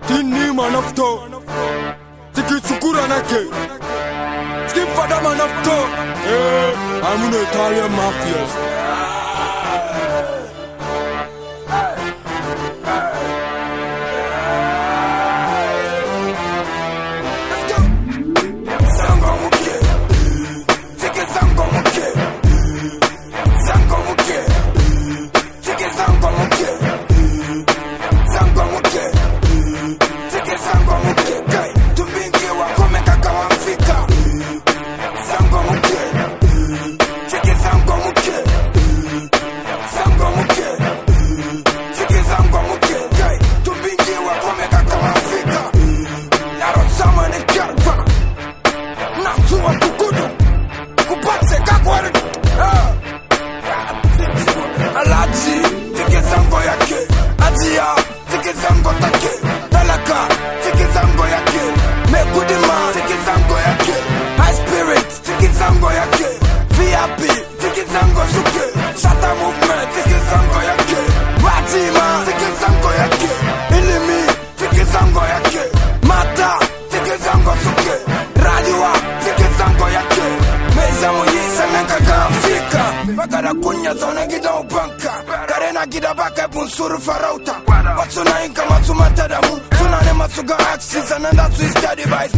Tini manafto Tiki sukura nake Skin fada manafto I'm an Italian mafia.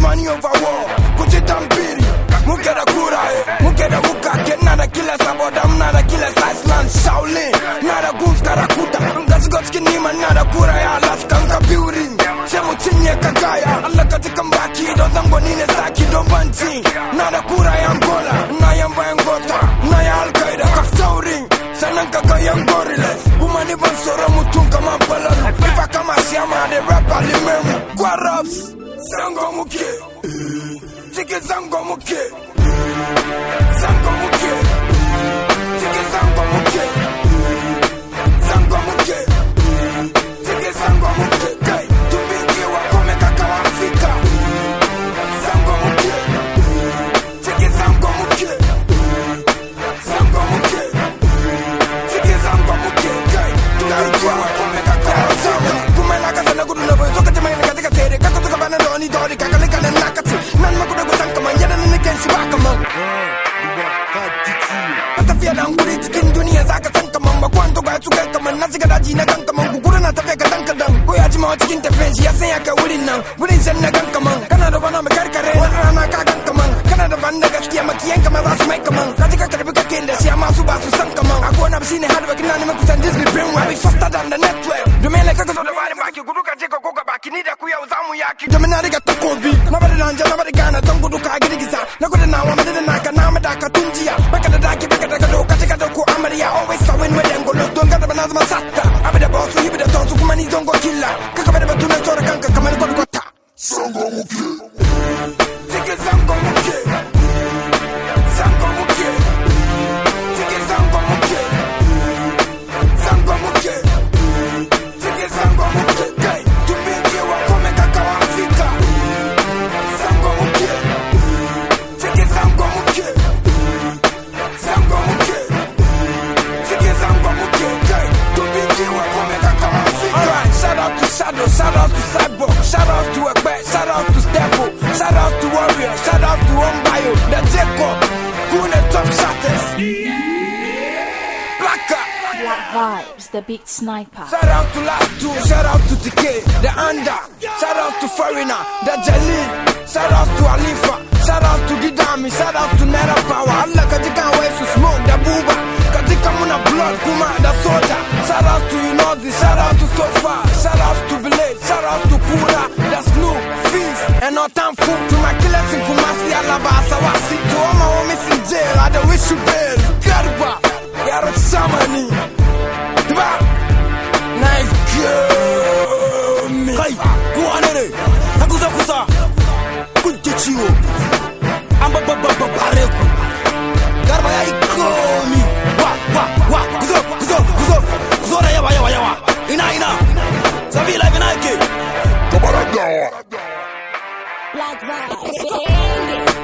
Money over war, put it on Piri. Muke da kura, Muke da Muka, get nada killers about them, nada killers, Iceland, Shaolin, nada goons, Karakuta, Gatsgotskin, Nima, nada kura, Alaskanka, Burin, Semutinye Kakaya, Allah Katikambaki, Dozangonine Saki, Dobanti, nada kura, Angola, Nayamba Angota, Naya Al Qaeda, Kaftoring, Sananka Young Gorillas, Woman even Sora Mutunka Mampalalu, if I come as Yama, the rapper, Limemu, Quarabs. Zongo Muke, Tiki Zongo Muke, Zongo Muke, Tiki Zongo Muke, Zongo Muke, Tiki Zongo Muke, Kai, Tupingi wa kome kakawa Afrika, Zongo Muke, Tiki Zongo Muke, Zongo Muke, Tiki Zongo Muke, Kai, Tupingi wa kome kakawa Afrika, Kumena kasana kudu na boyo, soka temene katika tere, katoka bana doni dori, kakalika na nakati, nan makuda kutanka man, yada nini kenshi baka man. Atafia na nguri tikin dunia zaka tanka man, bakwanto ba tsuka kaman, naziga daji na ganka man, kukura na tafia ka tanka dan, kuya jima wa cikin tafenshi, ya sanya ka wurin nan, wurin sen na ganka man, kana da bana mai karkare, wani rana ka ganka man, kana da bana gaskiya makiyan kama za su mai kaman, kaji ka karbi kake da shi amma su ba su san kaman, akwai wani abu shine hard work na neman kusan this be brain wabi faster than the network, domin lai kaka zo da bani baki gudu ka je ka koka baki ni da ku yau zamu yaki, domin na riga takobi, na bari danja na bari gana zan gudu ka girgiza, na gudu na wa madina na ka na madaka tun jiya, baka da daki baka da gado ka ce ka dauko amarya, always sawin with them golos don gada bana zama satta, abu da bosu hibi da tonsu kuma ni zongo killa, kaka bada batu na tsora kanka kamar kwata. Zongo Muke, Tiki Zongo Muke, Zongo Muke, Tiki Zongo Muke, Zongo Muke, Tiki Zongo Muke, Kai, Tupingi wa kome kakawa Afrika, Zongo Muke, Tiki Zongo Muke, Zongo Muke, Tiki Zongo Muke, Kai, Tupingi wa kome kakawa Afrika. Alright, shout out to Shadow, shout out to Cyborg, shout out to Ekbe, shout out to Steppo, shout out to Warrior, shout out to Ombayo, the Jacob, Kune Top Shatters, Blacka, Black Vibes, the Big Sniper. Shout out to Last Two, shout out to TK, the Anda, shout out to Farina, the Jalil, shout out to Alifa, shout out to Gidami, shout out to Nera Power, Allah katika wesu smoke, the Buba, katika muna blood, kuma, the soldier, shout out to Unozi, shout out to Sofa, shout out to Village, shout out to Kura, the Snoop, Feast, and not time food to my killers in Kumasi, Alabasa, Wasi, to all my homies in jail, I don't wish you bail, Garba, Yaron, Zamani, nice girl, me. Kai, kuanere, hakuza kuza, kuntichiwo, amba bareku, Garba ya ikomi, wa, kuzo na yawa, ina, sabila vinake, Black Vibes.